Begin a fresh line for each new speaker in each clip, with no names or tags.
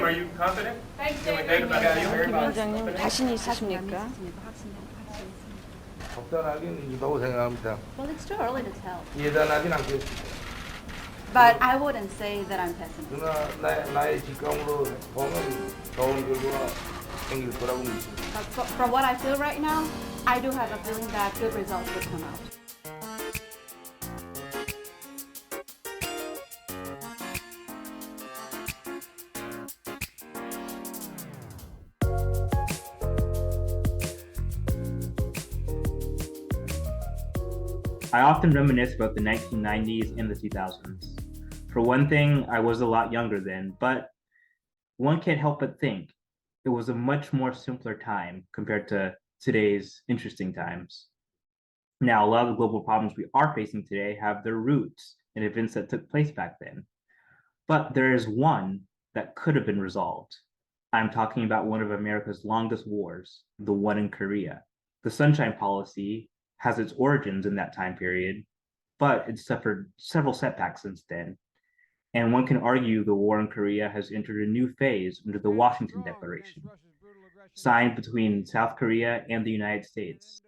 are you confident?
Feeling
good about
김
your
원장님 자신 있으십니까?
적절하긴 있다고 생각합니다.
Well, it's too early to tell.
예단하진 않겠습니다.
But I wouldn't say that I'm pessimistic.
그러나 나의 직감으로 보면 좋은 결과가 생길 거라고 믿습니다.
But from what I feel right now, I do have a feeling that good results will come out.
I often reminisce about the 1990s and the 2000s. For one thing, I was a lot younger then, but one can't help but think it was a much more simpler time compared to today's interesting times. Now, a lot of the global problems we are facing today have their roots in events that took place back then. But there is one that could have been resolved. I'm talking about one of America's longest wars, the one in Korea. The Sunshine Policy has its origins in that time period, but it's suffered several setbacks since then. And one can argue the war in Korea has entered a new phase under the Washington Declaration, signed between South Korea and the United States.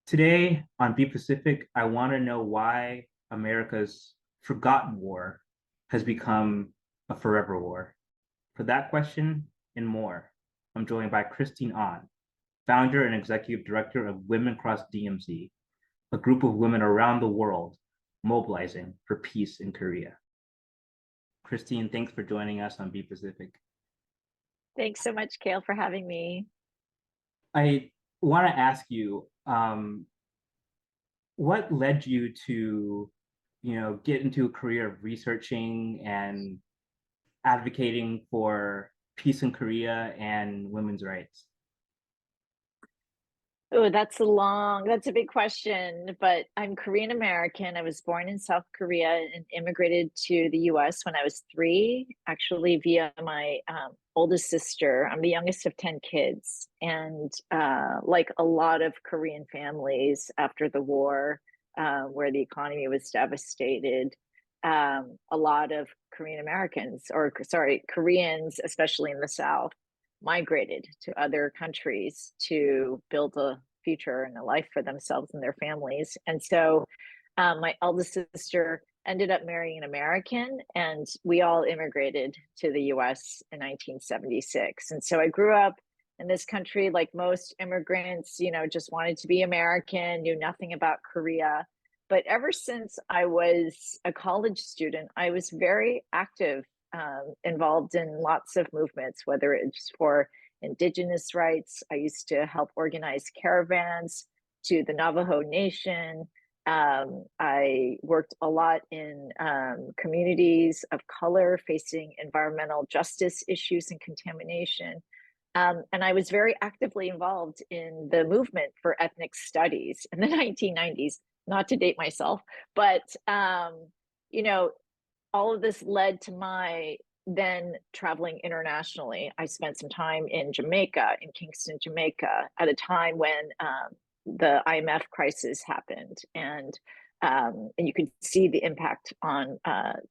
Today on Be Pacific, I want to know why America's forgotten war has become a forever war. For that question and more, I'm joined by Christine Ahn, founder and executive director of Women Cross DMZ, a group of women around the world mobilizing for peace in Korea. Christine, thanks for joining us on Be Pacific.
Thanks so much, Cale, for having me.
I want to ask you, what led you to, get into a career of researching and advocating for peace in Korea and women's rights?
Oh, that's a big question, but I'm Korean American. I was born in South Korea and immigrated to the US when I was 3, actually via my oldest sister. I'm the youngest of 10 kids. And like a lot of Korean families after the war, where the economy was devastated, a lot of Koreans, especially in the South, migrated to other countries to build a future and a life for themselves and their families. And so my eldest sister ended up marrying an American, and we all immigrated to the US in 1976. And so I grew up in this country like most immigrants, just wanted to be American, knew nothing about Korea. But ever since I was a college student, I was very active, involved in lots of movements, whether it's for Indigenous rights. I used to help organize caravans to the Navajo Nation. I worked a lot in communities of color facing environmental justice issues and contamination. And I was very actively involved in the movement for ethnic studies in the 1990s, not to date myself, but all of this led to my then traveling internationally. I spent some time in Jamaica, in Kingston, Jamaica, at a time when the IMF crisis happened, and you could see the impact on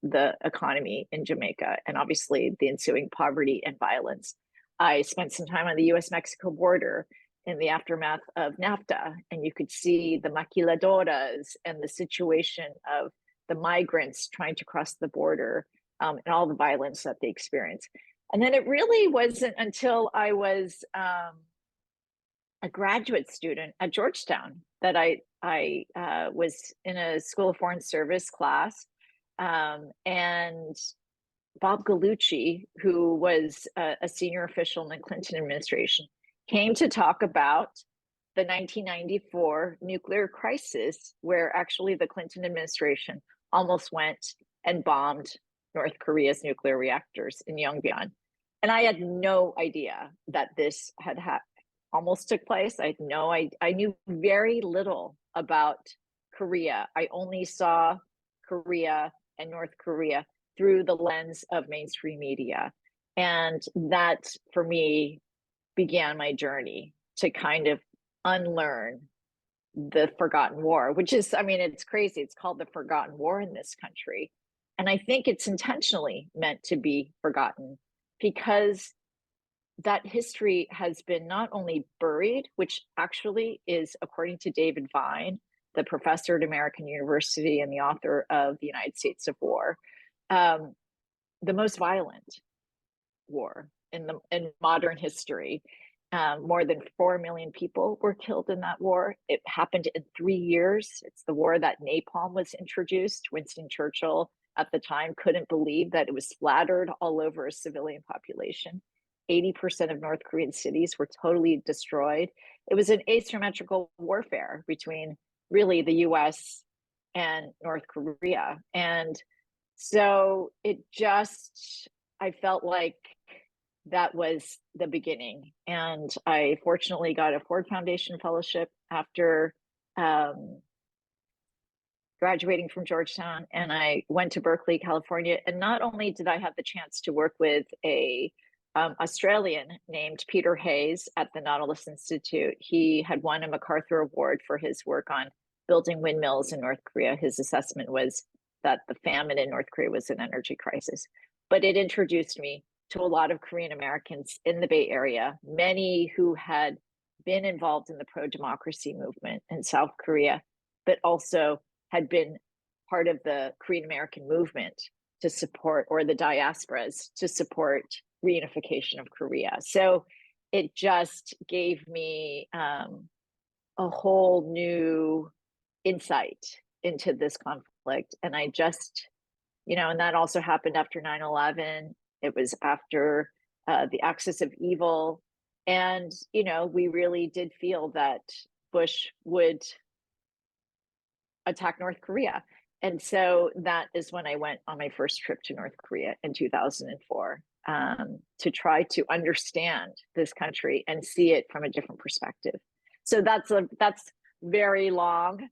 the economy in Jamaica, and obviously the ensuing poverty and violence. I spent some time on the U.S.-Mexico border in the aftermath of NAFTA, and you could see the maquiladoras and the situation of the migrants trying to cross the border, and all the violence that they experience. And then it really wasn't until I was a graduate student at Georgetown that I was in a School of Foreign Service class, and Bob Gallucci, who was a senior official in the Clinton administration, came to talk about the 1994 nuclear crisis, where actually the Clinton administration almost went and bombed North Korea's nuclear reactors in Yongbyon. And I had no idea that this had almost took place. I knew very little about Korea. I only saw Korea and North Korea through the lens of mainstream media. And that, for me, began my journey to kind of unlearn the forgotten war, which is, it's crazy. It's called the forgotten war in this country. And I think it's intentionally meant to be forgotten, because that history has been not only buried, which actually is, according to David Vine, the professor at American University and the author of The United States of War, the most violent war in modern history. More than 4 million people were killed in that war. It happened in 3 years. It's the war that napalm was introduced. Winston Churchill at the time couldn't believe that it was splattered all over a civilian population. 80% of North Korean cities were totally destroyed. It was an asymmetrical warfare between really the US and North Korea. And so I felt like that was the beginning. And I fortunately got a Ford Foundation fellowship after graduating from Georgetown, and I went to Berkeley, California. And not only did I have the chance to work with a Australian named Peter Hayes at the Nautilus Institute. He had won a MacArthur Award for his work on building windmills in North Korea. His assessment was that the famine in North Korea was an energy crisis. But it introduced me to a lot of Korean Americans in the Bay Area, many who had been involved in the pro-democracy movement in South Korea, but also had been part of the Korean American movement to support, or the diasporas to support reunification of Korea. So it just gave me a whole new insight into this conflict. And I just, and that also happened after 9/11. It was after the axis of evil. And, we really did feel that Bush would attack North Korea. And so that is when I went on my first trip to North Korea in 2004 to try to understand this country and see it from a different perspective. So that's very long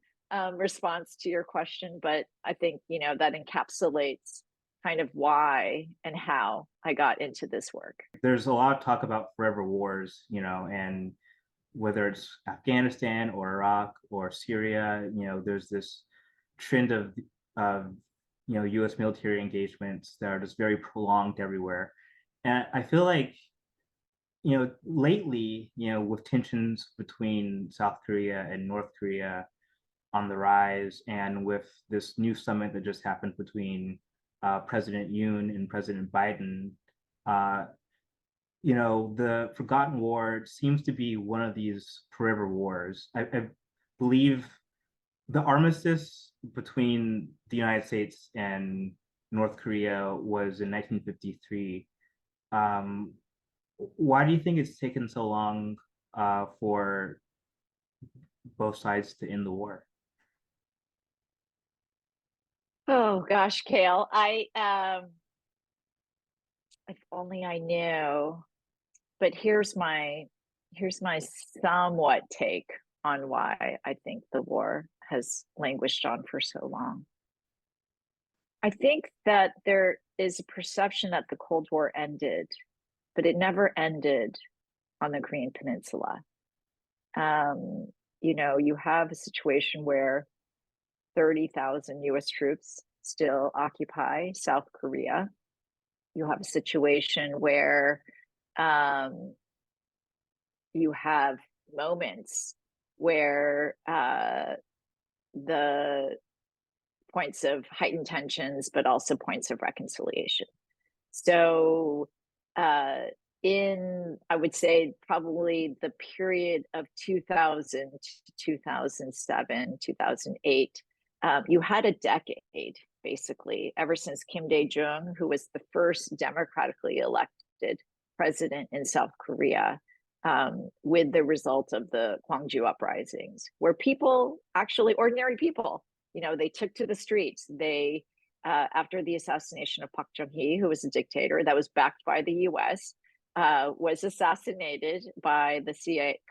response to your question, but I think, that encapsulates kind of why and how I got into this work.
There's a lot of talk about forever wars, and whether it's Afghanistan or Iraq or Syria, there's this trend of U.S. military engagements that are just very prolonged everywhere. And I feel like, lately, with tensions between South Korea and North Korea on the rise, and with this new summit that just happened between President Yoon and President Biden, the forgotten war seems to be one of these forever wars. I believe the armistice between the United States and North Korea was in 1953. Why do you think it's taken so long for both sides to end the war?
Oh gosh, Cale, if only I knew. But here's my somewhat take on why I think the war has languished on for so long. I think that there is a perception that the Cold War ended, but it never ended on the Korean Peninsula. You have a situation where 30,000 US troops still occupy South Korea. You have a situation where you have moments where the points of heightened tensions, but also points of reconciliation. So I would say probably the period of 2000 to 2007, 2008, you had a decade, basically, ever since Kim Dae-jung, who was the first democratically elected president in South Korea, with the result of the Gwangju uprisings, where people, actually ordinary people, they took to the streets. They, after the assassination of Park Chung-hee, who was a dictator that was backed by the U.S., was assassinated by the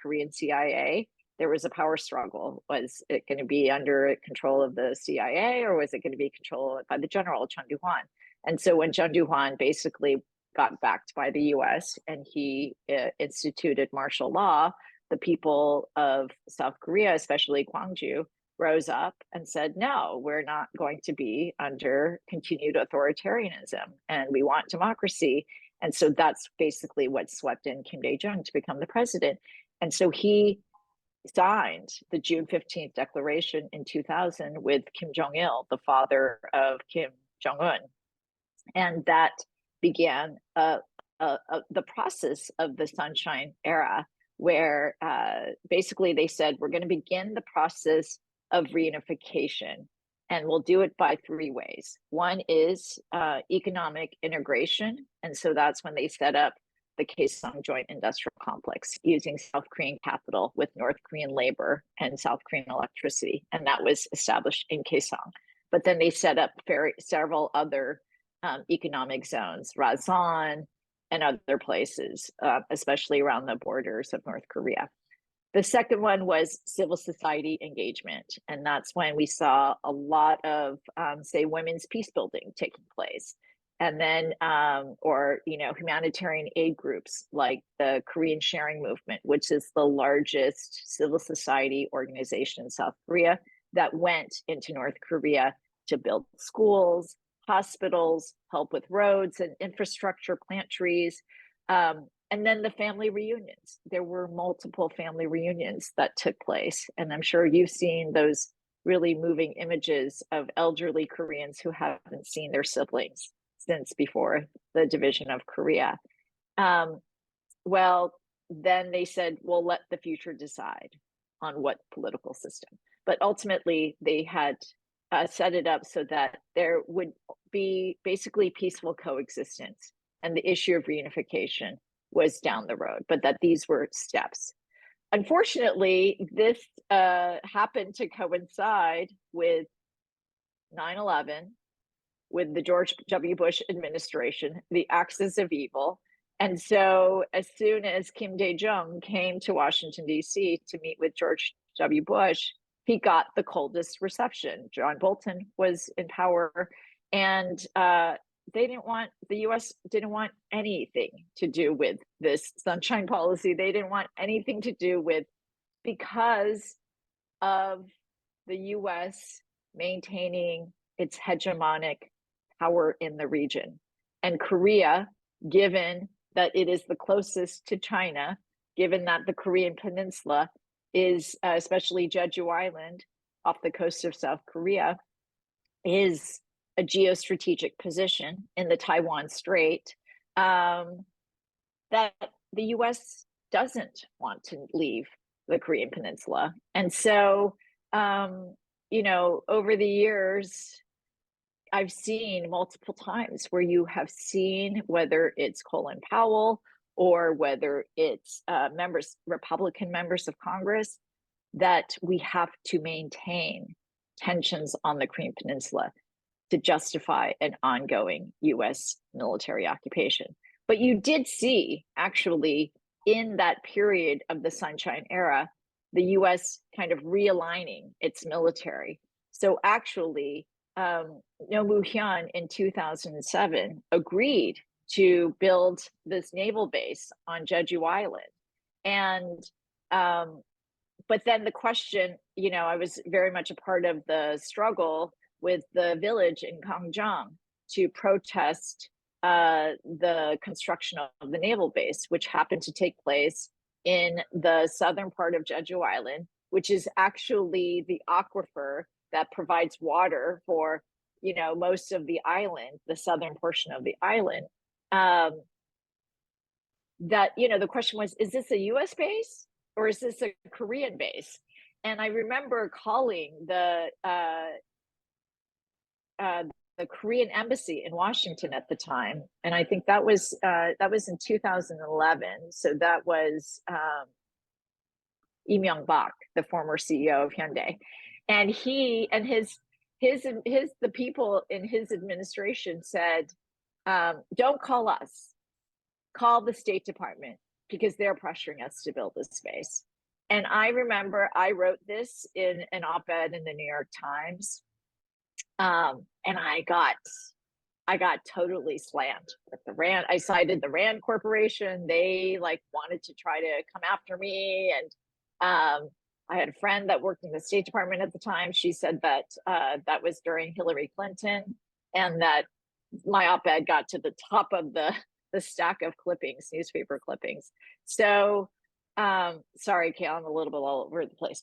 Korean CIA. There was a power struggle. Was it going to be under control of the CIA, or was it going to be controlled by the general, Chun Doo-hwan? And so when Chun Doo-hwan basically got backed by the US and he instituted martial law, the people of South Korea, especially Gwangju, rose up and said, no, we're not going to be under continued authoritarianism, and we want democracy. And so that's basically what swept in Kim Dae-jung to become the president. And so he signed the June 15th declaration in 2000 with Kim Jong-il, the father of Kim Jong-un. And that began the process of the Sunshine Era, where basically they said, we're going to begin the process of reunification. And we'll do it by three ways. One is economic integration. And so that's when they set up the Kaesong Joint Industrial Complex using South Korean capital with North Korean labor and South Korean electricity. And that was established in Kaesong. But then they set up several other economic zones, Razan and other places, especially around the borders of North Korea. The second one was civil society engagement. And that's when we saw a lot of, say, women's peace building taking place. And then, humanitarian aid groups like the Korean Sharing Movement, which is the largest civil society organization in South Korea that went into North Korea to build schools, hospitals, help with roads and infrastructure, plant trees. And then the family reunions. There were multiple family reunions that took place. And I'm sure you've seen those really moving images of elderly Koreans who haven't seen their siblings since before the division of Korea. Well, then they said, well, let the future decide on what political system. But ultimately, they had set it up so that there would be basically peaceful coexistence. And the issue of reunification was down the road, but that these were steps. Unfortunately, this happened to coincide with 9/11, with the George W. Bush administration, the axis of evil. And so as soon as Kim Dae-jung came to Washington, D.C. to meet with George W. Bush, he got the coldest reception. John Bolton was in power, and the U.S. didn't want anything to do with this sunshine policy. They didn't want anything to do with, because of the U.S. maintaining its hegemonic power in the region. And Korea, given that it is the closest to China, given that the Korean Peninsula is, especially Jeju Island off the coast of South Korea, is a geostrategic position in the Taiwan Strait, that the US doesn't want to leave the Korean Peninsula. And so, over the years, I've seen multiple times where you have seen, whether it's Colin Powell or whether it's Republican members of Congress, that we have to maintain tensions on the Korean Peninsula to justify an ongoing US military occupation. But you did see, actually, in that period of the Sunshine Era, the US kind of realigning its military. So actually, Roh Moo-hyun in 2007 agreed to build this naval base on Jeju Island. And but then the question, I was very much a part of the struggle with the village in Panmunjom to protest the construction of the naval base, which happened to take place in the southern part of Jeju Island, which is actually the aquifer that provides water for, most of the island, the southern portion of the island. That, the question was, is this a US base or is this a Korean base? And I remember calling the Korean embassy in Washington at the time, and I think that was in 2011. So that was Lee Myung-bak, the former CEO of Hyundai, and he and the people in his administration said, "Don't call us, call the State Department, because they're pressuring us to build this space." And I remember I wrote this in an op-ed in the New York Times. And I got totally slammed with the RAND. I cited the RAND Corporation. They wanted to try to come after me. And I had a friend that worked in the State Department at the time. She said that that was during Hillary Clinton, and that my op-ed got to the top of the the stack of clippings, newspaper clippings. So, sorry, Cale, I'm a little bit all over the place.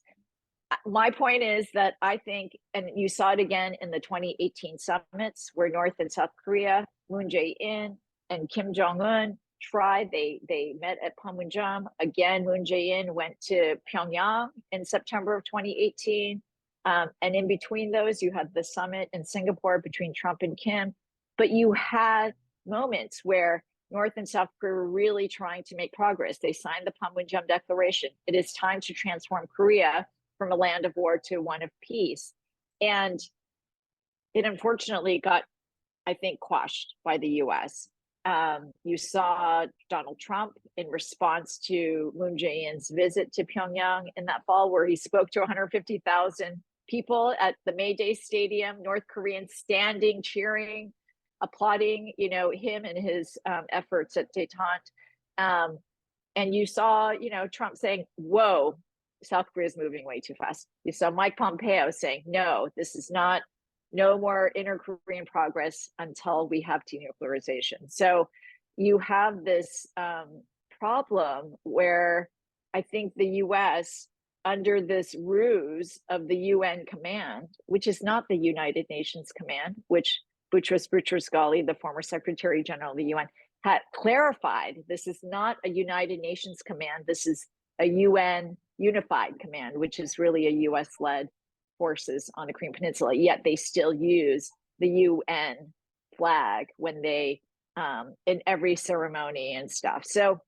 My point is that I think, and you saw it again in the 2018 summits where North and South Korea, Moon Jae-in and Kim Jong-un tried, they met at Panmunjom. Again, Moon Jae-in went to Pyongyang in September of 2018. And in between those, you had the summit in Singapore between Trump and Kim. But you had moments where North and South Korea were really trying to make progress. They signed the Panmunjom Declaration. It is time to transform Korea from a land of war to one of peace. And it unfortunately got, I think, quashed by the US. You saw Donald Trump in response to Moon Jae-in's visit to Pyongyang in that fall, where he spoke to 150,000 people at the May Day Stadium, North Koreans standing, cheering, applauding, him and his efforts at détente. And you saw, Trump saying, whoa, South Korea is moving way too fast. You saw Mike Pompeo saying, no, this is not, no more inter-Korean progress until we have denuclearization. So you have this problem where I think the US, under this ruse of the UN command, which is not the United Nations command, which Boutros Boutros-Ghali, the former Secretary General of the UN, had clarified, this is not a United Nations command, this is a UN unified command, which is really a US-led forces on the Korean Peninsula, yet they still use the UN flag when they, in every ceremony and stuff. So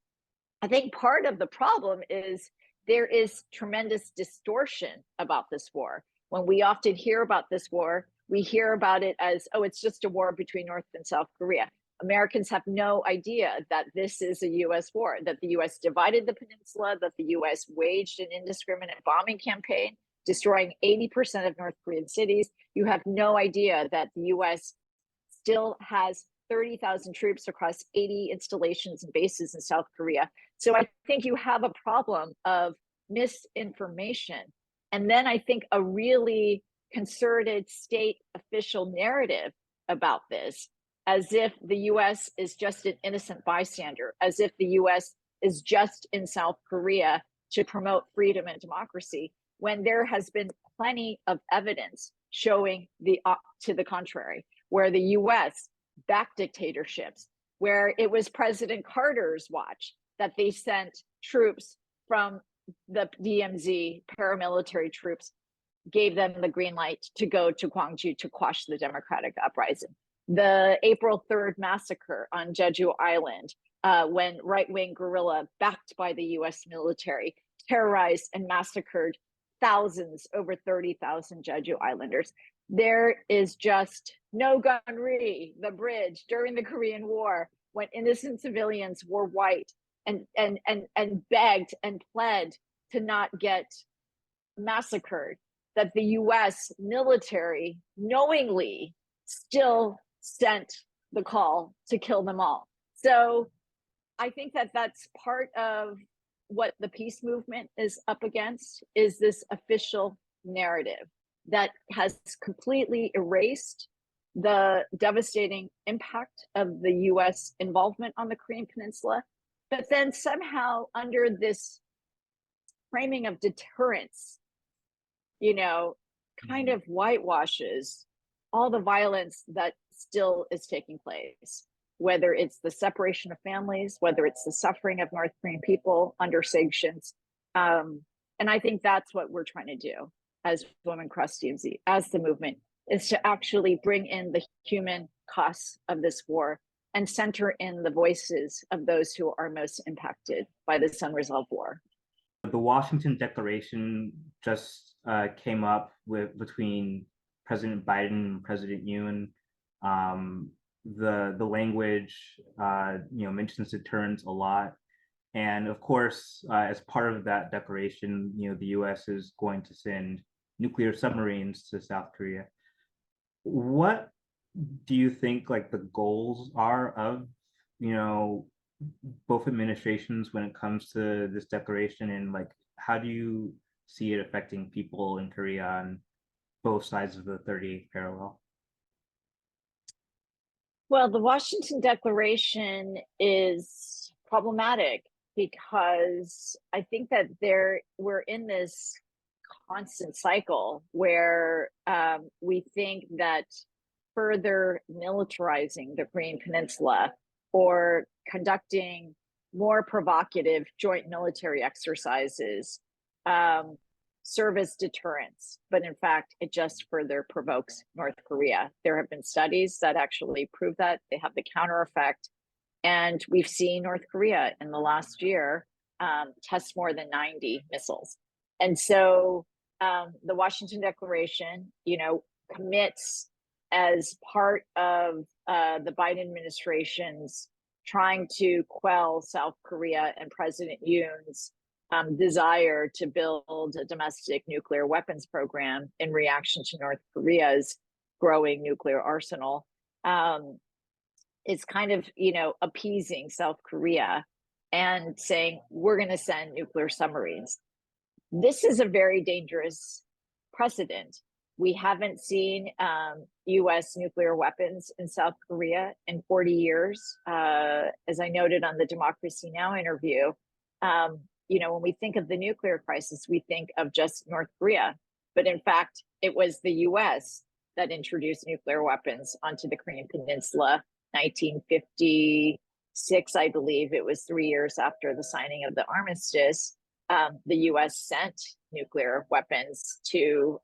I think part of the problem is there is tremendous distortion about this war. When we often hear about this war, we hear about it as, oh, it's just a war between North and South Korea. Americans have no idea that this is a US war, that the US divided the peninsula, that the US waged an indiscriminate bombing campaign, destroying 80% of North Korean cities. You have no idea that the US still has 30,000 troops across 80 installations and bases in South Korea. So I think you have a problem of misinformation. And then I think a really concerted state official narrative about this, as if the US is just an innocent bystander, as if the US is just in South Korea to promote freedom and democracy, when there has been plenty of evidence showing to the contrary, where the US backed dictatorships, where it was President Carter's watch that they sent troops from the DMZ, paramilitary troops, gave them the green light to go to Gwangju to quash the democratic uprising. The April 3rd massacre on Jeju Island, when right-wing guerrilla backed by the US military terrorized and massacred thousands, over 30,000 Jeju Islanders. There is just no Gunri, the bridge during the Korean War, when innocent civilians wore white and begged and pled to not get massacred, that the US military knowingly still sent the call to kill them all. So I think that that's part of what the peace movement is up against, is this official narrative that has completely erased the devastating impact of the US involvement on the Korean Peninsula, but then somehow under this framing of deterrence, kind of whitewashes all the violence that still is taking place, whether it's the separation of families, whether it's the suffering of North Korean people under sanctions. And I think that's what we're trying to do as Women Across DMZ, as the movement, is to actually bring in the human costs of this war and center in the voices of those who are most impacted by this unresolved war.
The Washington Declaration just came up between President Biden and President Yoon. The language mentions deterrence a lot, and of course, as part of that declaration, the U.S. is going to send nuclear submarines to South Korea. What do you think the goals are of both administrations when it comes to this declaration, and how do you see it affecting people in Korea on both sides of the 38th parallel?
Well, the Washington Declaration is problematic because I think that we're in this constant cycle where we think that further militarizing the Korean Peninsula or conducting more provocative joint military exercises serve as deterrence, but in fact, it just further provokes North Korea. There have been studies that actually prove that they have the counter effect. And we've seen North Korea in the last year test more than 90 missiles. And so the Washington Declaration, commits as part of the Biden administration's trying to quell South Korea and President Yoon's desire to build a domestic nuclear weapons program in reaction to North Korea's growing nuclear arsenal. It's kind of, appeasing South Korea and saying, we're going to send nuclear submarines. This is a very dangerous precedent. We haven't seen U.S. nuclear weapons in South Korea in 40 years. As I noted on the Democracy Now! Interview, when we think of the nuclear crisis, we think of just North Korea. But in fact, it was the U.S. that introduced nuclear weapons onto the Korean Peninsula, 1956, I believe. It was 3 years after the signing of the armistice. The U.S. sent nuclear weapons to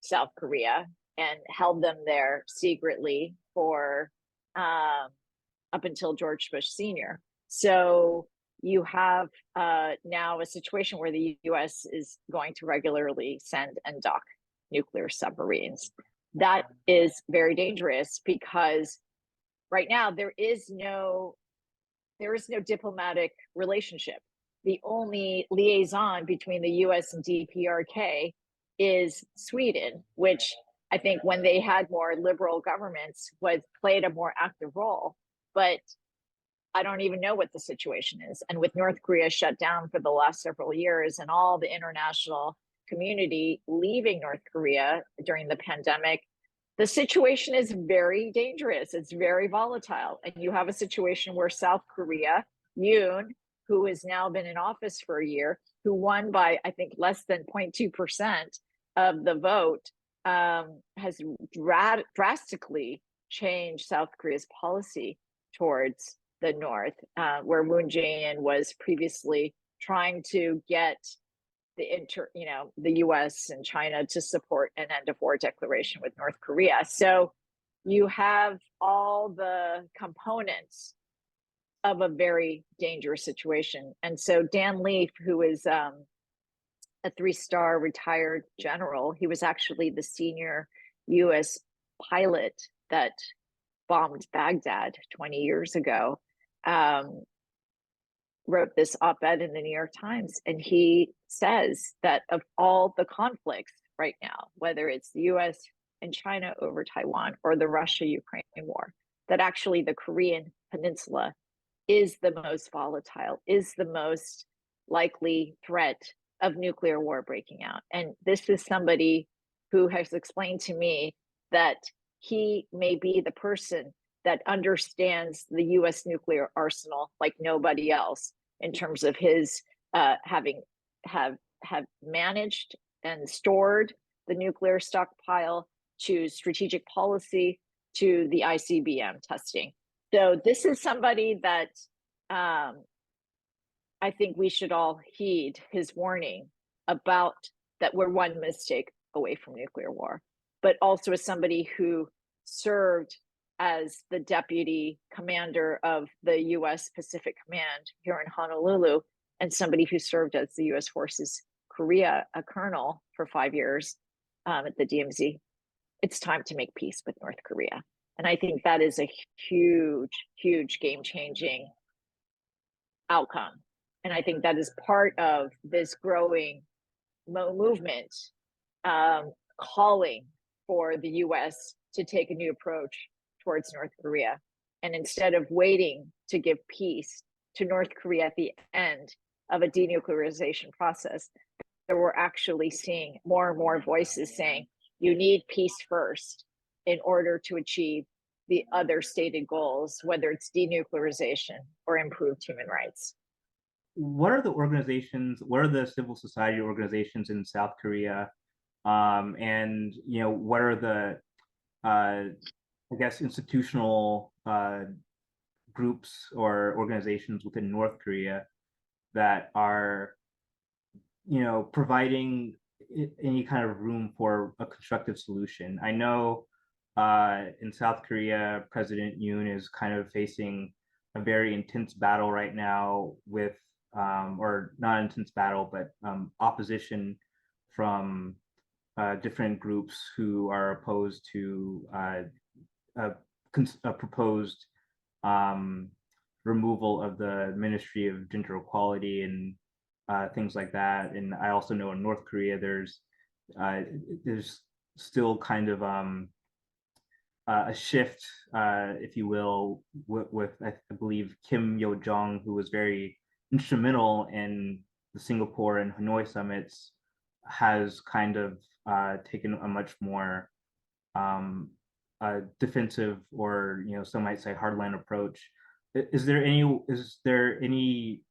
South Korea and held them there secretly for up until George Bush Sr. So you have now a situation where the U.S. is going to regularly send and dock nuclear submarines. That is very dangerous because right now there is no diplomatic relationship. The only liaison between the U.S. and DPRK is Sweden, which I think when they had more liberal governments played a more active role. But I don't even know what the situation is. And with North Korea shut down for the last several years and all the international community leaving North Korea during the pandemic, the situation is very dangerous. It's very volatile. And you have a situation where South Korea, Yoon, who has now been in office for a year, who won by, I think, less than 0.2% of the vote, has drastically changed South Korea's policy towards the North, where Moon Jae-in was previously trying to get the U.S. and China to support an end of war declaration with North Korea. So you have all the components of a very dangerous situation. And so Dan Leaf, who is a 3-star retired general, he was actually the senior U.S. pilot that bombed Baghdad 20 years ago, wrote this op-ed in the New York Times. And he says that of all the conflicts right now, whether it's the US and China over Taiwan or the Russia-Ukraine war, that actually the Korean Peninsula is the most volatile, is the most likely threat of nuclear war breaking out. And this is somebody who has explained to me that he may be the person that understands the US nuclear arsenal like nobody else, in terms of his having managed and stored the nuclear stockpile, to strategic policy, to the ICBM testing. So this is somebody that I think we should all heed his warning about that we're one mistake away from nuclear war, but also as somebody who served as the deputy commander of the U.S. Pacific Command here in Honolulu, and somebody who served as the U.S. Forces Korea, a colonel for 5 years at the DMZ. It's time to make peace with North Korea. And I think that is a huge, huge game-changing outcome. And I think that is part of this growing movement calling for the U.S. to take a new approach towards North Korea. And instead of waiting to give peace to North Korea at the end of a denuclearization process, that we're actually seeing more and more voices saying, you need peace first in order to achieve the other stated goals, whether it's denuclearization or improved human rights.
What are the civil society organizations in South Korea? And what are the I guess institutional groups or organizations within North Korea that are providing any kind of room for a constructive solution? I know in South Korea, President Yoon is kind of facing a very intense battle right now with, or not intense battle, but opposition from different groups who are opposed to a proposed removal of the Ministry of Gender Equality and things like that. And I also know in North Korea, there's still kind of a shift, if you will, with I believe Kim Yo Jong, who was very instrumental in the Singapore and Hanoi summits, has kind of taken a much more defensive, or some might say hardline approach. Is there any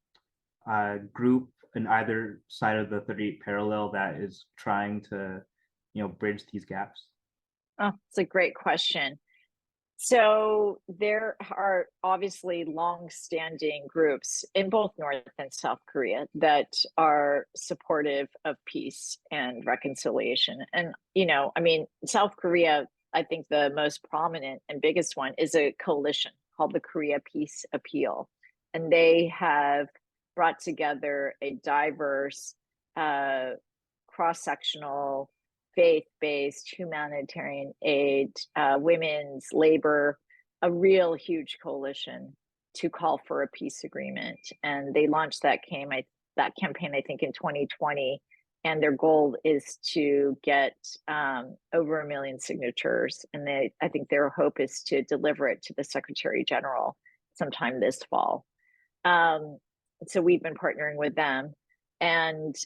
group on either side of the 38 parallel that is trying to bridge these gaps?
Oh, it's a great question. So there are obviously long-standing groups in both North and South Korea that are supportive of peace and reconciliation. And, I mean, South Korea, I think the most prominent and biggest one is a coalition called the Korea Peace Appeal. And they have brought together a diverse, cross-sectional, faith-based humanitarian aid, women's labor, a real huge coalition to call for a peace agreement. And they launched that campaign, I think, in 2020. And their goal is to get over 1 million signatures. And I think their hope is to deliver it to the Secretary General sometime this fall. So we've been partnering with them. And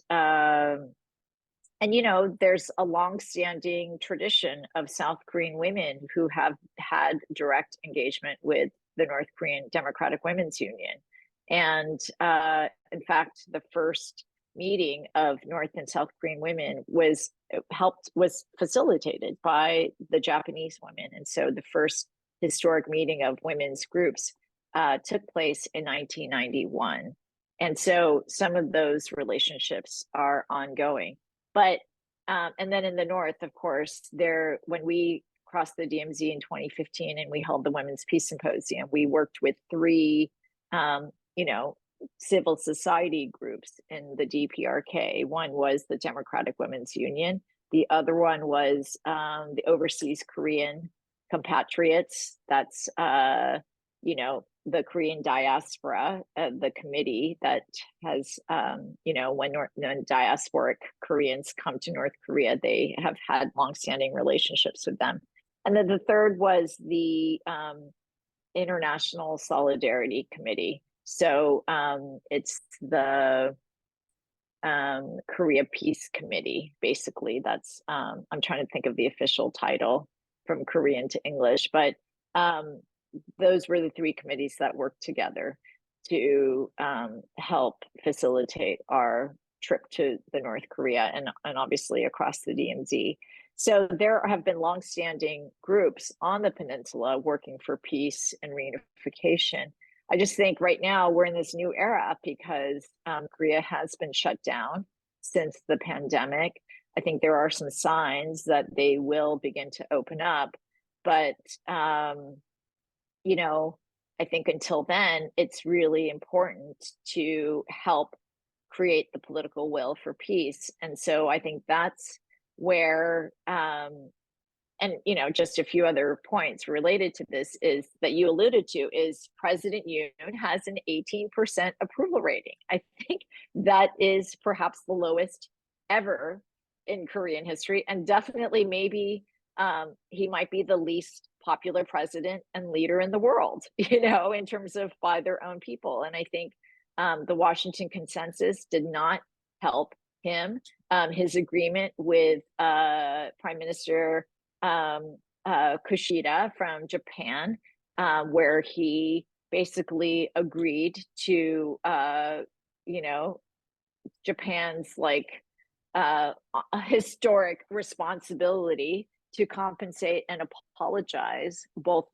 there's a longstanding tradition of South Korean women who have had direct engagement with the North Korean Democratic Women's Union. And in fact, the first meeting of North and South Korean women was facilitated by the Japanese women. And so the first historic meeting of women's groups took place in 1991. And so some of those relationships are ongoing. But and then in the North, of course, when we crossed the DMZ in 2015 and we held the Women's Peace Symposium, we worked with 3, civil society groups in the DPRK. One was the Democratic Women's Union. The other one was the Overseas Korean Compatriots. That's the Korean diaspora, the committee that has, when diasporic Koreans come to North Korea, they have had longstanding relationships with them. And then the third was the International Solidarity Committee. So it's the Korea Peace Committee, basically. That's, I'm trying to think of the official title from Korean to English, but those were the 3 committees that worked together to help facilitate our trip to the North Korea and obviously across the DMZ. So there have been longstanding groups on the peninsula working for peace and reunification. I just think right now we're in this new era because Korea has been shut down since the pandemic. I think there are some signs that they will begin to open up, but I think until then, it's really important to help create the political will for peace. And so I think that's where, just a few other points related to this is that you alluded to is President Yoon has an 18% approval rating. I think that is perhaps the lowest ever in Korean history, and definitely maybe he might be the least popular president and leader in the world, in terms of by their own people. And I think the Washington consensus did not help him. His agreement with Prime Minister Kushida from Japan, where he basically agreed to, Japan's a historic responsibility to compensate and apologize both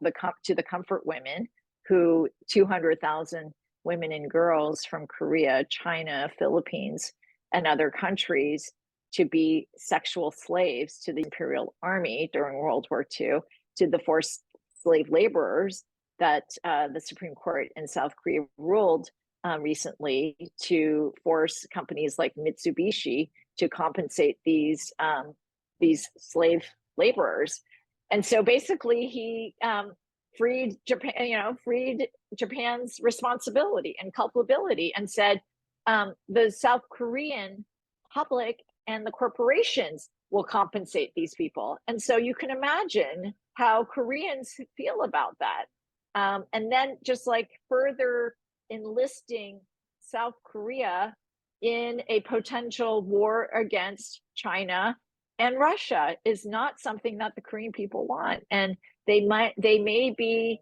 to the comfort women, who 200,000 women and girls from Korea, China, Philippines, and other countries to be sexual slaves to the Imperial Army during World War II, to the forced slave laborers that the Supreme Court in South Korea ruled recently to force companies like Mitsubishi to compensate these slave laborers. And so basically he freed Japan, freed Japan's responsibility and culpability, and said the South Korean public and the corporations will compensate these people. And so you can imagine how Koreans feel about that. And then just further enlisting South Korea in a potential war against China and Russia is not something that the Korean people want. And they may be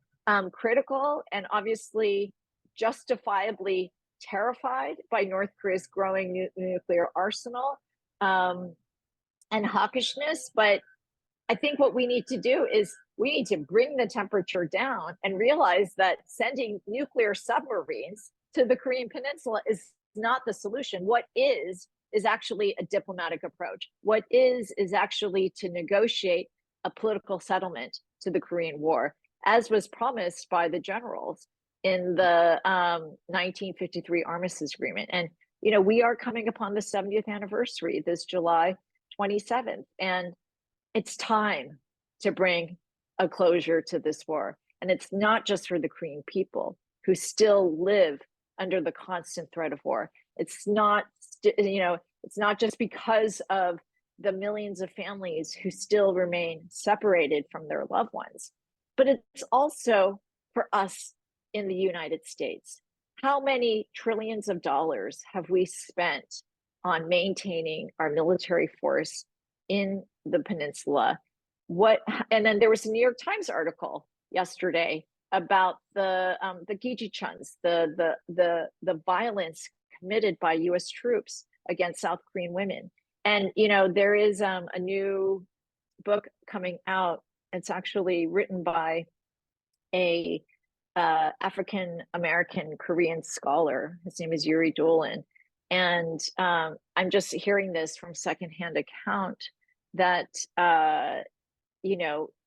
critical and obviously justifiably terrified by North Korea's growing nuclear arsenal and hawkishness. But I think what we need to do is we need to bring the temperature down and realize that sending nuclear submarines to the Korean Peninsula is not the solution. What is actually a diplomatic approach. What is actually to negotiate a political settlement to the Korean War, as was promised by the generals in the 1953 armistice agreement. And, we are coming upon the 70th anniversary this July 27th. And it's time to bring a closure to this war. And it's not just for the Korean people who still live under the constant threat of war. It's not, it's not just because of the millions of families who still remain separated from their loved ones, but it's also for us in the United States. How many trillions of dollars have we spent on maintaining our military force in the peninsula? And then there was a New York Times article yesterday about the Gijichuns, the violence committed by U.S. troops against South Korean women. And there is a new book coming out. It's actually written by a African American Korean scholar. His name is Yuri Dolan. And I'm just hearing this from secondhand account that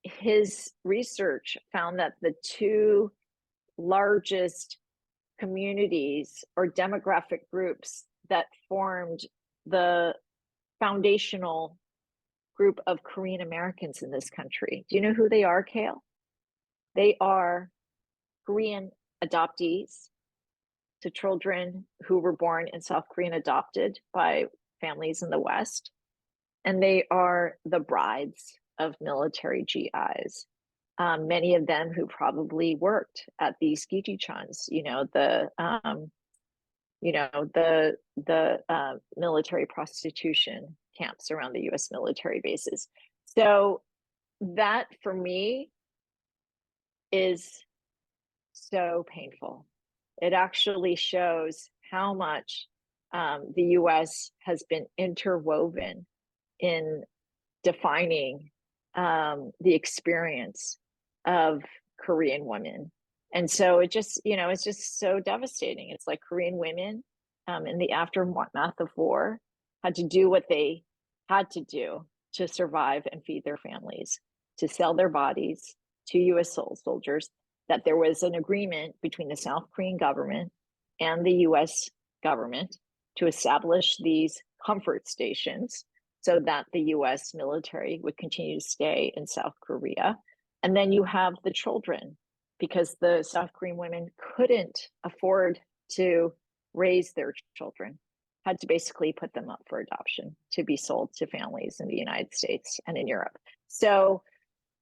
his research found that the two largest communities or demographic groups that formed the foundational group of Korean Americans in this country. Do you know who they are, Cale? They are Korean adoptees to children who were born in South Korea and adopted by families in the West. And they are the brides of military GIs. Many of them who probably worked at these Gijichuns, the military prostitution camps around the U.S. military bases. So that for me is so painful. It actually shows how much the U.S. has been interwoven in defining the experience of Korean women. And so it just, it's just so devastating. It's like Korean women in the aftermath of war had to do what they had to do to survive and feed their families, to sell their bodies to U.S. soldiers, that there was an agreement between the South Korean government and the U.S. government to establish these comfort stations so that the U.S. military would continue to stay in South Korea. And then you have the children, because the South Korean women couldn't afford to raise their children, had to basically put them up for adoption to be sold to families in the United States and in Europe. So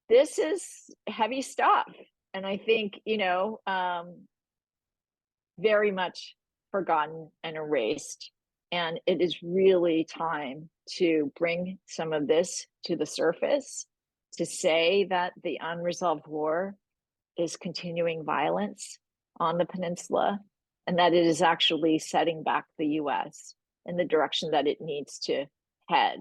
this is heavy stuff. And I think, very much forgotten and erased. And it is really time to bring some of this to the surface to say that the unresolved war is continuing violence on the peninsula, and that it is actually setting back the US in the direction that it needs to head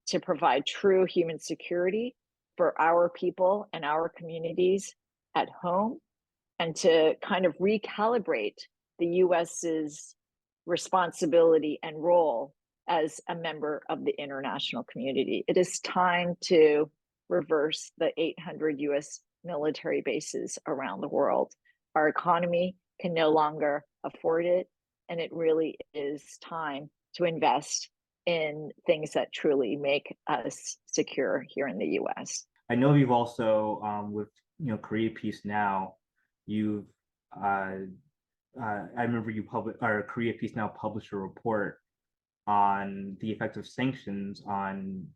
to provide true human security for our people and our communities at home, and to kind of recalibrate the US's responsibility and role as a member of the international community. It is time to reverse the 800 US military bases around the world. Our economy can no longer afford it, and it really is time to invest in things that truly make us secure here in the US.
I know you've also, with Korea Peace Now, you've I remember Korea Peace Now published a report on the effects of sanctions on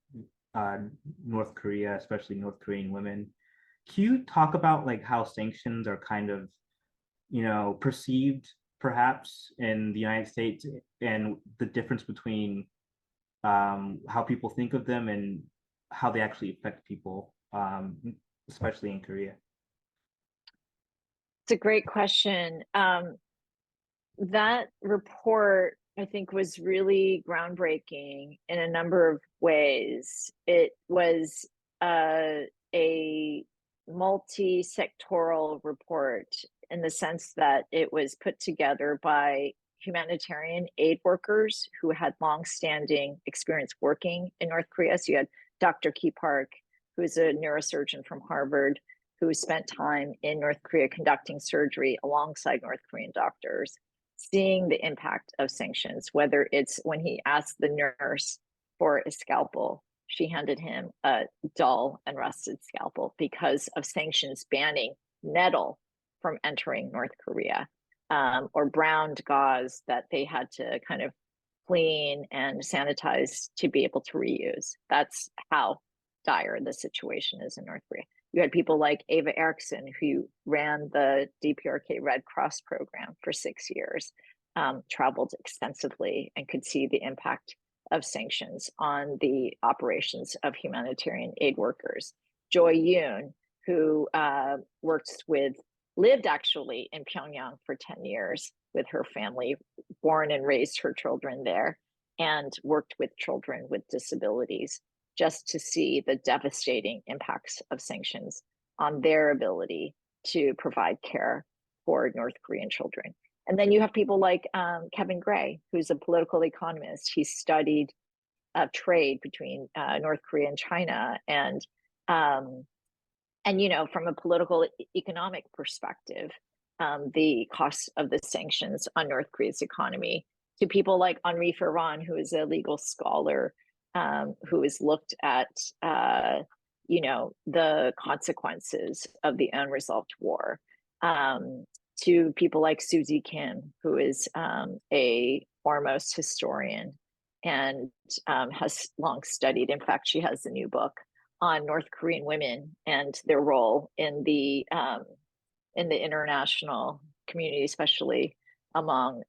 North Korea, especially North Korean women. Can you talk about like how sanctions are kind of, perceived perhaps in the United States, and the difference between how people think of them and how they actually affect people, especially in Korea?
It's a great question. That report, I think, was really groundbreaking in a number of ways. It was a multi-sectoral report in the sense that it was put together by humanitarian aid workers who had long-standing experience working in North Korea. So you had Dr. Ki Park, who's a neurosurgeon from Harvard, who spent time in North Korea conducting surgery alongside North Korean doctors, seeing the impact of sanctions, whether it's when he asked the nurse for a scalpel, she handed him a dull and rusted scalpel because of sanctions banning metal from entering North Korea, or browned gauze that they had to kind of clean and sanitize to be able to reuse. That's how dire the situation is in North Korea. You had people like Ava Erickson, who ran the DPRK Red Cross program for 6 years, traveled extensively and could see the impact of sanctions on the operations of humanitarian aid workers. Joy Yoon, who lived actually in Pyongyang for 10 years with her family, born and raised her children there, and worked with children with disabilities, just to see the devastating impacts of sanctions on their ability to provide care for North Korean children. And then you have people like Kevin Gray, who's a political economist. He studied trade between North Korea and China, and from a political economic perspective, the costs of the sanctions on North Korea's economy, to people like Henri Ferrand, who is a legal scholar, who has looked at the consequences of the unresolved war, to people like Susie Kim, who is a foremost historian and has long studied. In fact, she has a new book on North Korean women and their role in the international community, especially among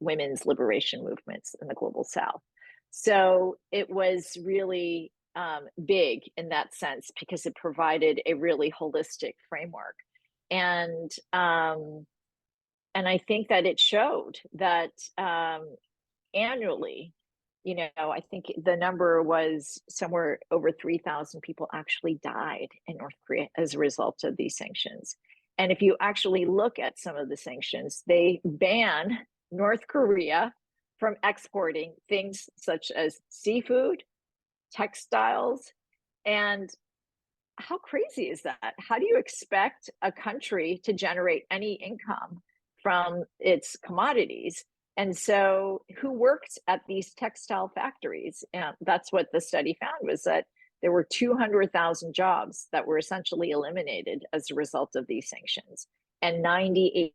women's liberation movements in the global South. So it was really big in that sense because it provided a really holistic framework, and I think that it showed that annually, I think the number was somewhere over 3,000 people actually died in North Korea as a result of these sanctions. And if you actually look at some of the sanctions, they ban North Korea from exporting things such as seafood, textiles, and how crazy is that? How do you expect a country to generate any income from its commodities? And so who worked at these textile factories? That's what the study found, was that there were 200,000 jobs that were essentially eliminated as a result of these sanctions. And 98%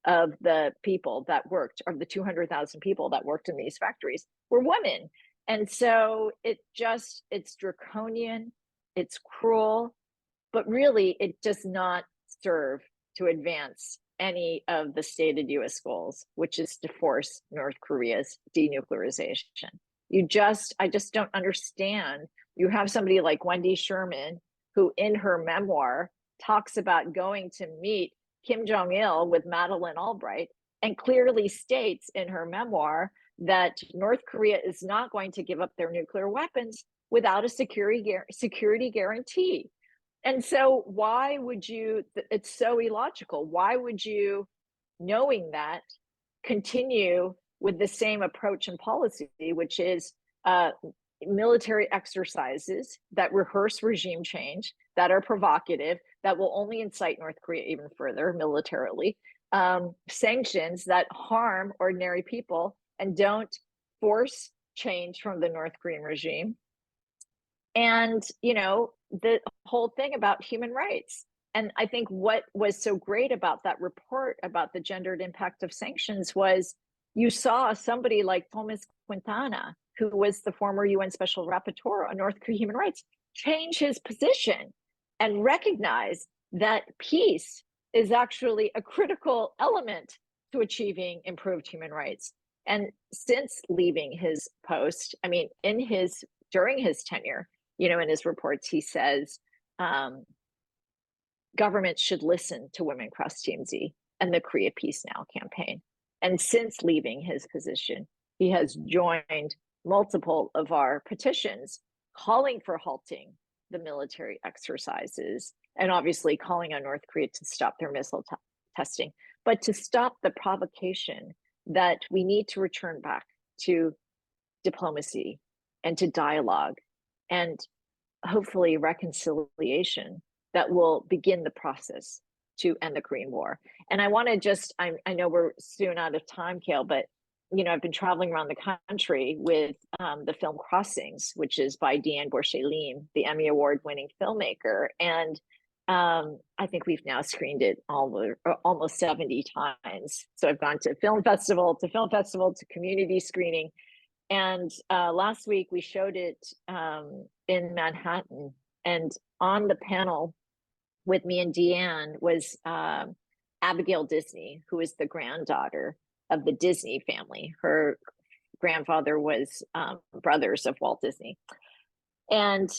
of the people that worked, of the 200,000 people that worked in these factories, were women. And so it's draconian, it's cruel, but really it does not serve to advance any of the stated US goals, which is to force North Korea's denuclearization. I just don't understand You have somebody like Wendy Sherman, who in her memoir talks about going to meet Kim Jong-il with Madeleine Albright, and clearly states in her memoir that North Korea is not going to give up their nuclear weapons without a security guarantee. And so why would you, it's so illogical. Why would you, knowing that, continue with the same approach and policy, which is military exercises that rehearse regime change, that are provocative, that will only incite North Korea even further militarily, sanctions that harm ordinary people and don't force change from the North Korean regime. And, you know, the whole thing about human rights. And I think what was so great about that report about the gendered impact of sanctions was you saw somebody like Thomas Quintana, who was the former UN Special Rapporteur on North Korean human rights, change his position and recognize that peace is actually a critical element to achieving improved human rights. And since leaving his post, I mean, during his tenure, you know, in his reports, he says, governments should listen to Women Cross TMZ and the Korea Peace Now campaign. And since leaving his position, he has joined multiple of our petitions calling for halting the military exercises and obviously calling on North Korea to stop their missile testing, but to stop the provocation that we need to return back to diplomacy and to dialogue and hopefully reconciliation that will begin the process to end the Korean War. And I want to just, I know we're soon out of time, Cale, but you know, I've been traveling around the country with the film Crossings, which is by Diane Borchet-Lim, the Emmy Award-winning filmmaker. And I think we've now screened it almost 70 times. So I've gone to film festival to community screening. And last week we showed it in Manhattan. And on the panel with me and Deanne was Abigail Disney, who is the granddaughter of the Disney family. Her grandfather was brothers of Walt Disney. And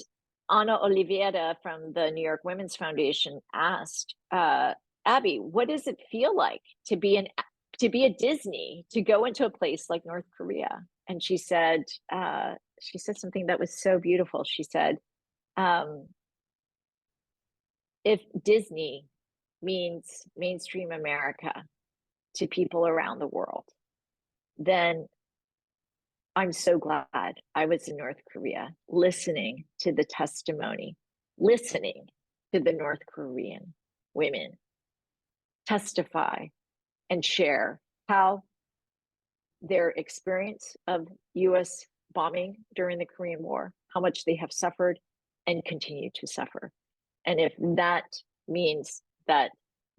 Ana Oliveira from the New York Women's Foundation asked, Abby, what does it feel like to be a Disney, to go into a place like North Korea? And she said something that was so beautiful. She said, if Disney means mainstream America to people around the world, then I'm so glad I was in North Korea listening to the testimony, listening to the North Korean women testify and share how their experience of US bombing during the Korean War, how much they have suffered and continue to suffer. And if that means that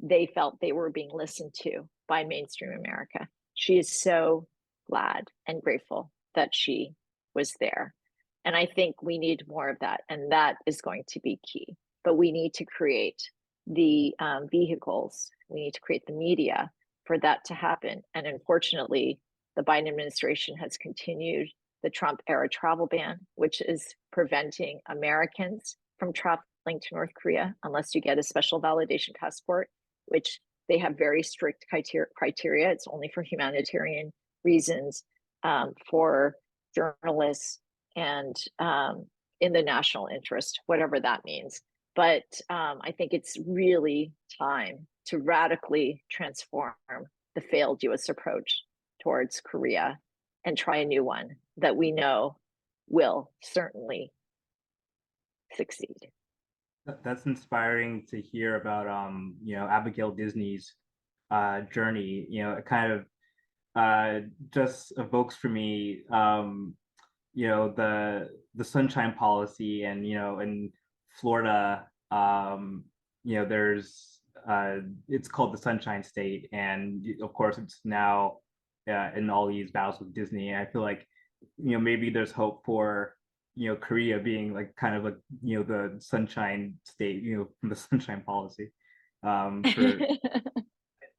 they felt they were being listened to by mainstream America, she is so glad and grateful that she was there. And I think we need more of that. And that is going to be key. But we need to create the vehicles, we need to create the media for that to happen. And unfortunately, the Biden administration has continued the Trump era travel ban, which is preventing Americans from traveling to North Korea unless you get a special validation passport, which they have very strict criteria. It's only for humanitarian reasons, for journalists, and in the national interest, whatever that means. But I think it's really time to radically transform the failed US approach towards Korea and try a new one that we know will certainly succeed.
That's inspiring to hear about you know, Abigail Disney's journey. You know, it kind of just evokes for me you know, the sunshine policy, and you know, in Florida, you know, there's it's called the Sunshine State, and of course it's now in all these battles with Disney. I feel like, you know, maybe there's hope for, you know, Korea being like kind of like, you know, the Sunshine State, you know, from the Sunshine Policy. For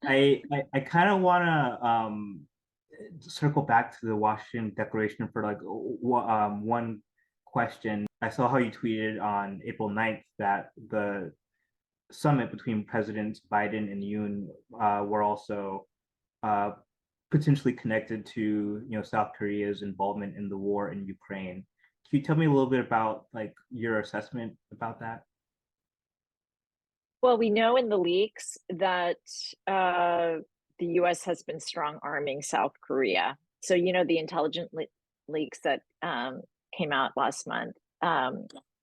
I kind of want to circle back to the Washington Declaration for like one question. I saw how you tweeted on April 9th that the summit between Presidents Biden and Yoon were also uh, potentially connected to South Korea's involvement in the war in Ukraine. Can you tell me a little bit about like your assessment about that?
Well, we know in the leaks that the US has been strong arming South Korea. So, the intelligence leaks that came out last month,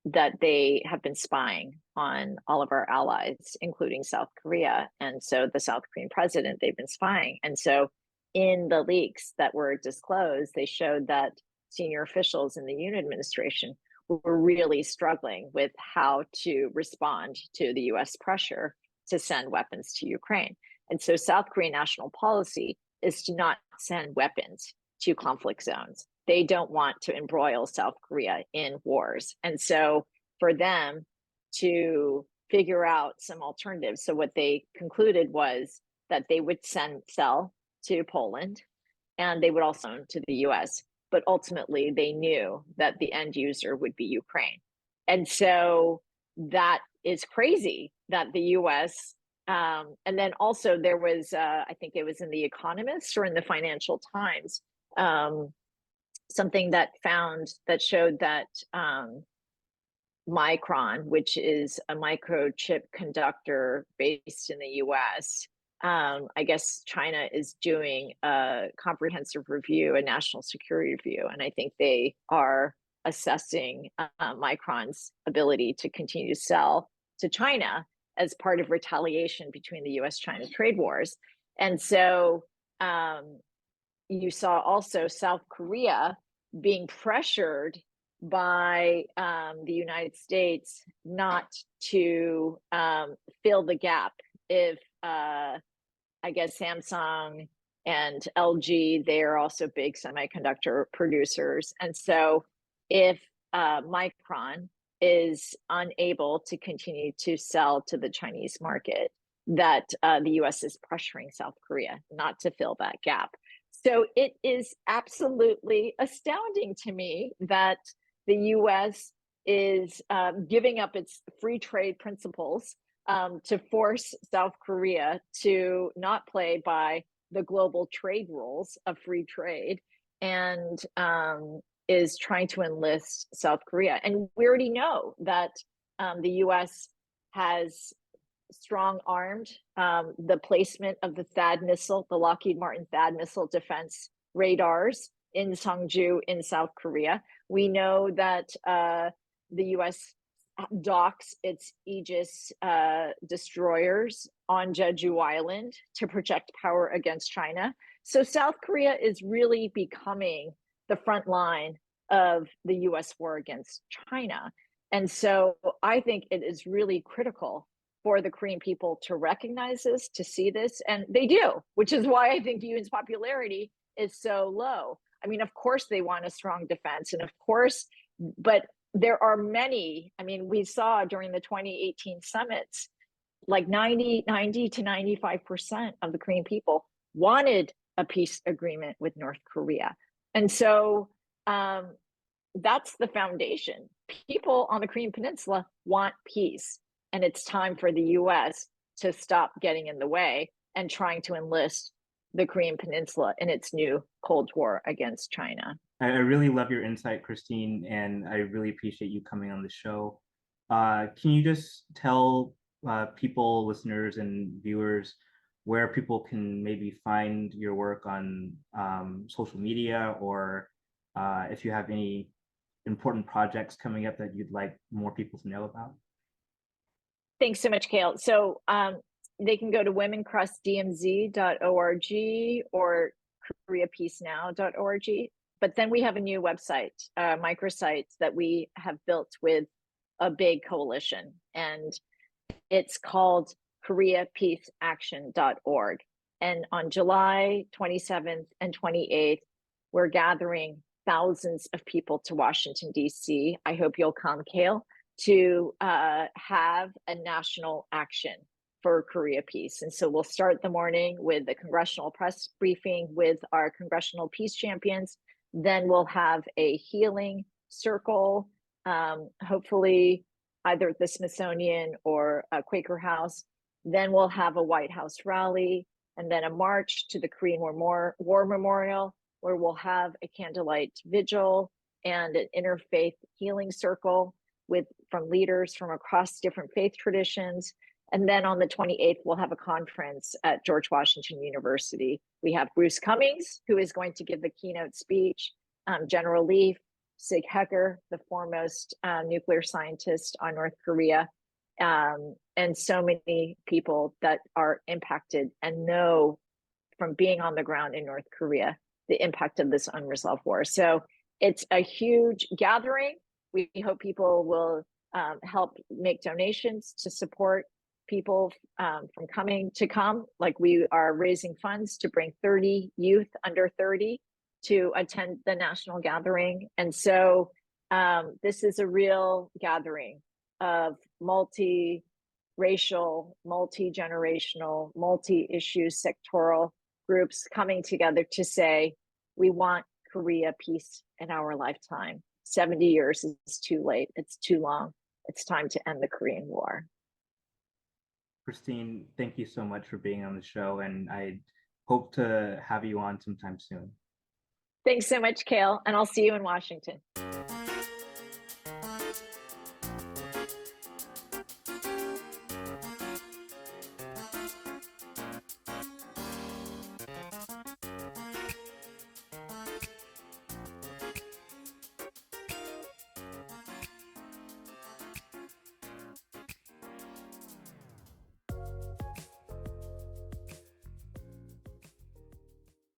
that they have been spying on all of our allies, including South Korea. And so the South Korean president, they've been spying. And so in the leaks that were disclosed, they showed that senior officials in the Yoon administration were really struggling with how to respond to the US pressure to send weapons to Ukraine. And so South Korean national policy is to not send weapons to conflict zones. They don't want to embroil South Korea in wars. And so for them to figure out some alternatives, so what they concluded was that they would sell to Poland and they would also to the US. But ultimately, they knew that the end user would be Ukraine. And so that is crazy that the US, and then also there was, I think it was in The Economist or in the Financial Times, something that showed that Micron, which is a microchip conductor based in the US, I guess China is doing a comprehensive review, a national security review, and I think they are assessing Micron's ability to continue to sell to China as part of retaliation between the US-China trade wars. And so you saw also South Korea being pressured by the United States not to fill the gap if I guess Samsung and LG, they are also big semiconductor producers. And so if Micron is unable to continue to sell to the Chinese market, that the US is pressuring South Korea not to fill that gap. So it is absolutely astounding to me that the US is giving up its free trade principles to force South Korea to not play by the global trade rules of free trade and is trying to enlist South Korea. And we already know that the US has strong armed the placement of the THAAD missile, the Lockheed Martin THAAD missile defense radars in Songju in South Korea. We know that the US docks its Aegis destroyers on Jeju Island to project power against China. So South Korea is really becoming the front line of the US war against China. And so I think it is really critical for the Korean people to recognize this, to see this, and they do, which is why I think Yoon's popularity is so low. I mean, of course they want a strong defense, and of course, but there are many, I mean, we saw during the 2018 summits, like 90 to 95% of the Korean people wanted a peace agreement with North Korea. And so that's the foundation. People on the Korean Peninsula want peace. And it's time for the US to stop getting in the way and trying to enlist the Korean Peninsula in its new Cold War against China.
I really love your insight, Christine, and I really appreciate you coming on the show. Can you just tell people, listeners, and viewers where people can maybe find your work on social media, or if you have any important projects coming up that you'd like more people to know about?
Thanks so much, Cale. So they can go to womencrossdmz.org or koreapeacenow.org. But then we have a new website, microsite that we have built with a big coalition, and it's called koreapeaceaction.org. And on July 27th and 28th, we're gathering thousands of people to Washington, D.C. I hope you'll come, Cale, to have a national action for Korea peace. And so we'll start the morning with the congressional press briefing with our congressional peace champions. Then we'll have a healing circle hopefully either at the Smithsonian or a Quaker House. Then we'll have a White House rally, and then a march to the Korean War Memorial, where we'll have a candlelight vigil and an interfaith healing circle from leaders from across different faith traditions. And then on the 28th, we'll have a conference at George Washington University. We have Bruce Cummings, who is going to give the keynote speech, General Lee, Sig Hecker, the foremost nuclear scientist on North Korea, and so many people that are impacted and know from being on the ground in North Korea the impact of this unresolved war. So it's a huge gathering. We hope people will help make donations to support people from come. Like, we are raising funds to bring 30 youth under 30 to attend the national gathering. And so this is a real gathering of multi-racial, multi-generational, multi-issue sectoral groups coming together to say, we want Korea peace in our lifetime. 70 years is too late. It's too long. It's time to end the Korean War.
Christine, thank you so much for being on the show, and I hope to have you on sometime soon.
Thanks so much, Cale, and I'll see you in Washington.